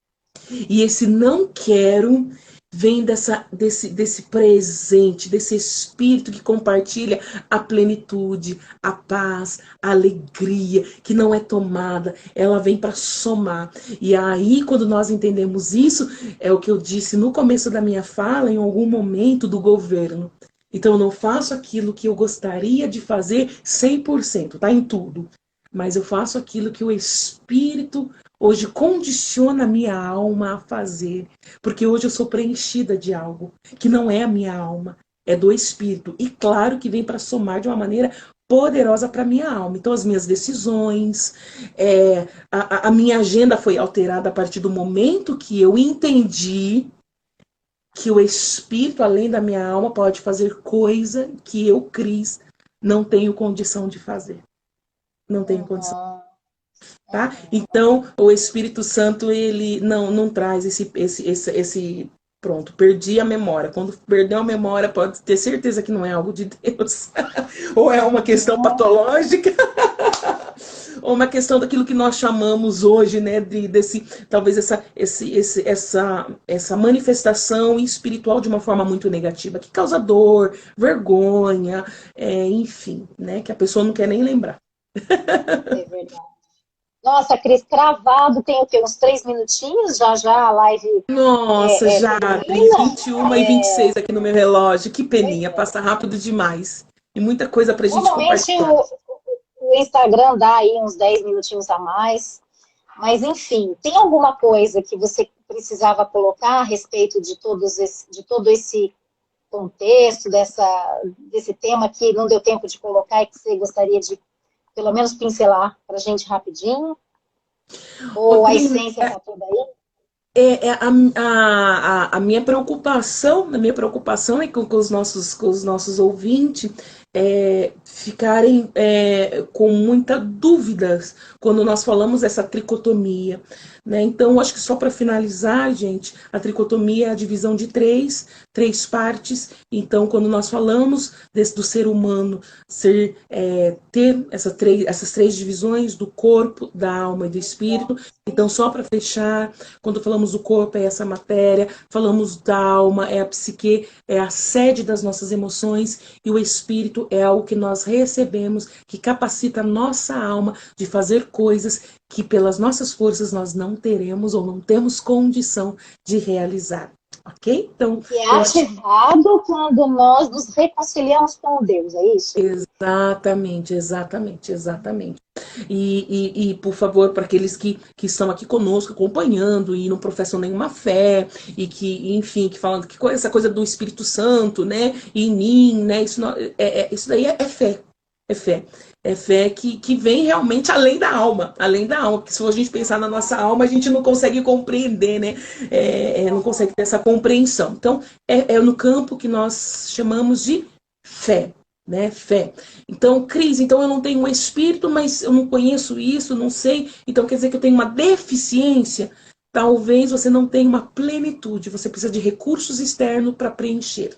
E esse não quero vem desse presente, desse espírito que compartilha a plenitude, a paz, a alegria, que não é tomada, ela vem para somar. E aí, quando nós entendemos isso, é o que eu disse no começo da minha fala, em algum momento do governo. Então, eu não faço aquilo que eu gostaria de fazer 100%, tá em tudo. Mas eu faço aquilo que o Espírito hoje condiciona a minha alma a fazer, porque hoje eu sou preenchida de algo que não é a minha alma, é do Espírito. E claro que vem para somar de uma maneira poderosa para a minha alma. Então, as minhas decisões, a minha agenda foi alterada a partir do momento que eu entendi que o Espírito, além da minha alma, pode fazer coisa que eu, Cris, não tenho condição de fazer. Não tenho condição. Tá? Então, o Espírito Santo, ele não traz esse pronto, perdi a memória. Quando perdeu a memória, pode ter certeza que não é algo de Deus. Ou é uma questão patológica, ou uma questão daquilo que nós chamamos hoje, né, talvez essa manifestação espiritual de uma forma muito negativa, que causa dor, vergonha, enfim, né, que a pessoa não quer nem lembrar. É verdade. Nossa, Cris, cravado, tem o quê? Uns 3 minutinhos? Já a live Nossa, já, Cris, termina? 21h26 aqui no meu relógio. Que peninha, passa rápido demais. E muita coisa pra gente Normalmente compartilhar. o Instagram dá aí uns 10 minutinhos a mais. Mas, enfim, tem alguma coisa que você precisava colocar a respeito de todo esse contexto, desse tema que não deu tempo de colocar e que você gostaria de, pelo menos, pincelar para a gente rapidinho? Ou a essência está toda aí? A minha preocupação é com os nossos ouvintes ficarem com muita dúvidas quando nós falamos dessa tricotomia, né? Então, acho que só para finalizar, gente, a tricotomia é a divisão de três partes. Então, quando nós falamos do ser humano ter essas três divisões do corpo, da alma e do espírito, então, só para fechar, quando falamos do corpo, é essa matéria, falamos da alma, é a psique, é a sede das nossas emoções, e o espírito é algo que nós recebemos, que capacita a nossa alma de fazer coisas que pelas nossas forças nós não teremos ou não temos condição de realizar. Ok? Então, que é ativado quando nós nos reconciliamos com Deus, é isso? Exatamente. E por favor, para aqueles que estão aqui conosco, acompanhando e não professam nenhuma fé, e que, enfim, que falam que essa coisa do Espírito Santo, né? E mim, né? Isso isso daí é fé. É fé. É fé que vem realmente além da alma. Porque se for a gente pensar na nossa alma, a gente não consegue compreender, né? Não consegue ter essa compreensão. Então, é no campo que nós chamamos de fé. Né? Fé. Então, Cris, então eu não tenho um espírito, mas eu não conheço isso, não sei. Então quer dizer que eu tenho uma deficiência. Talvez você não tenha uma plenitude. Você precisa de recursos externos para preencher.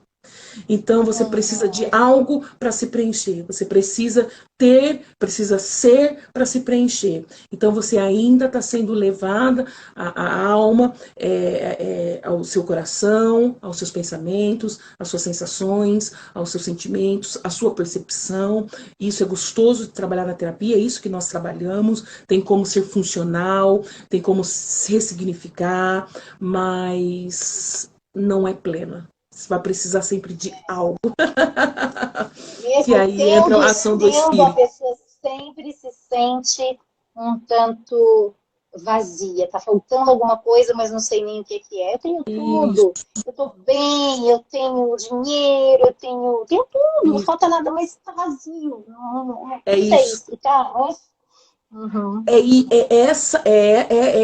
Então, você precisa de algo para se preencher. Você precisa ter, precisa ser para se preencher. Então, você ainda está sendo levada, a alma, ao seu coração, aos seus pensamentos, às suas sensações, aos seus sentimentos, à sua percepção. Isso é gostoso de trabalhar na terapia, é isso que nós trabalhamos. Tem como ser funcional, tem como se ressignificar, mas não é plena. Você vai precisar sempre de algo. Que Mesmo aí entra a ação do tendo, a espírito. pessoa sempre se sente um tanto vazia. Tá faltando alguma coisa, mas não sei nem o que que é. Eu tenho Isso, tudo. Eu tô bem, eu tenho dinheiro, eu tenho tudo, não isso. falta nada, mas tá vazio. É Não sei isso. explicar. Uhum. É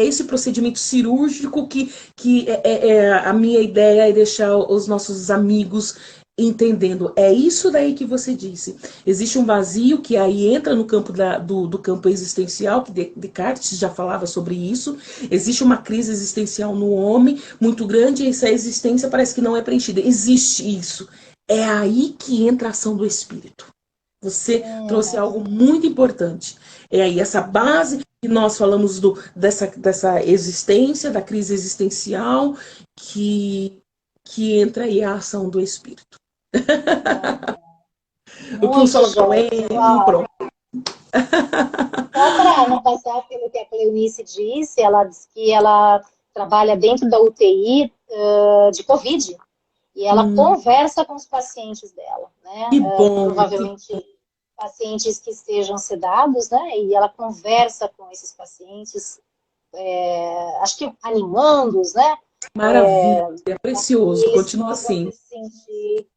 esse procedimento cirúrgico que a minha ideia é deixar os nossos amigos entendendo. É isso daí que você disse. Existe um vazio que aí entra no campo do campo existencial, que Descartes já falava sobre isso. Existe uma crise existencial no homem muito grande e essa existência parece que não é preenchida. Existe isso. É aí que entra a ação do espírito. Você trouxe algo muito importante. É aí essa base que nós falamos dessa existência, da crise existencial, que entra aí a ação do espírito. O que um Muito solo jóia, e pessoal. pronto. Só para não passar pelo que a Cleonice disse, ela diz que ela trabalha dentro da UTI de Covid e ela conversa com os pacientes dela, né? Que bom, Provavelmente pacientes que estejam sedados, né? E ela conversa com esses pacientes, acho que animando-os, né? maravilha, é precioso, Eles continua possam assim. se sentir.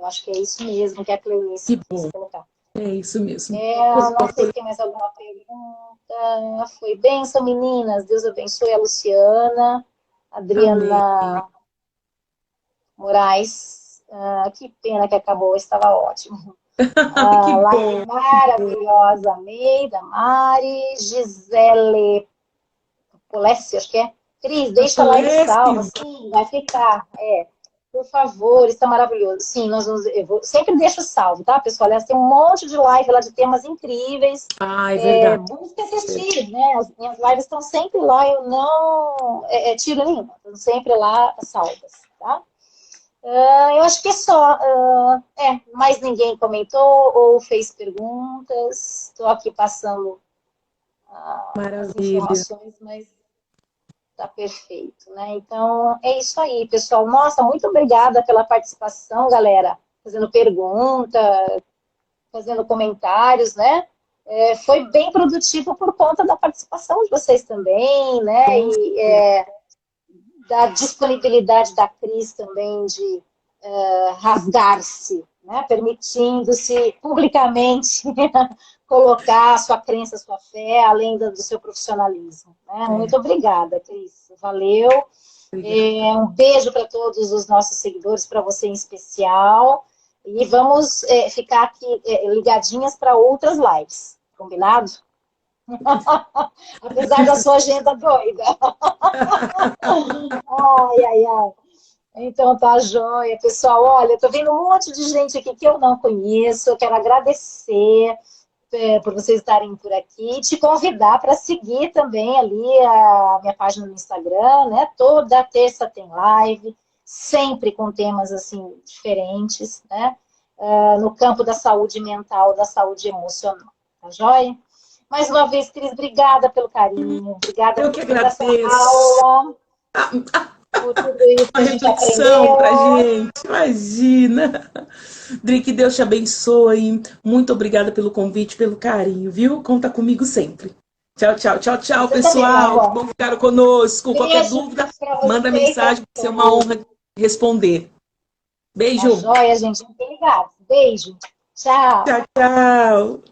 Eu acho que é isso mesmo que a Cleonice Que quis bom, colocar. é isso mesmo. Não sei se tem mais alguma pergunta. Foi bênção, meninas. Deus abençoe a Luciana, Amém. Adriana Moraes. Que pena que acabou, estava ótimo. Que Live bom. maravilhosa, Meida, Mari, Gisele Polessi, acho que é. Cris, deixa a live salva. Apoleste. Sim, vai ficar. Por favor, está maravilhoso. Sim, sempre deixo salvo, tá, pessoal? Aliás, tem um monte de live lá de temas incríveis. Ah, é verdade. Busque assistir, né? As minhas lives estão sempre lá, eu não tiro nenhuma, estão sempre lá salvas, tá? Eu acho que é só. Mais ninguém comentou ou fez perguntas. Estou aqui passando as Maravilha. informações, mas tá perfeito, né? Então, é isso aí, pessoal. Nossa, muito obrigada pela participação, galera. Fazendo pergunta, fazendo comentários, né? Foi bem produtivo por conta da participação de vocês também, né? E da disponibilidade da Cris também de rasgar-se, né? Permitindo-se publicamente colocar a sua crença, a sua fé, além do seu profissionalismo. Né? Muito obrigada, Cris. Valeu. Um beijo para todos os nossos seguidores, para você em especial. E vamos ficar aqui ligadinhas para outras lives. Combinado? Apesar da sua agenda doida. Ai, ai, ai. Então tá joia, pessoal. Olha, tô vendo um monte de gente aqui que eu não conheço. Eu quero agradecer por vocês estarem por aqui, te convidar para seguir também ali a minha página no Instagram, né? Toda terça tem live, sempre com temas assim diferentes, né? No campo da saúde mental, da saúde emocional, tá joia? Mais uma vez, Cris, obrigada pelo carinho, obrigada Eu que por essa agradeço. aula, por tudo isso que Uma a gente reflexão pra aprendeu. gente. Imagina. Dri, que Deus te abençoe. Muito obrigada pelo convite, pelo carinho, viu? Conta comigo sempre. Tchau, tchau, tchau, tchau, Você também, pessoal. Que Margot. bom ficar conosco. Qualquer Beijo dúvida, para manda vocês, para mensagem. Vai ser uma todos. honra responder. Tá Beijo. joia, gente. Fiquem ligados. Beijo. Tchau. Tchau, tchau.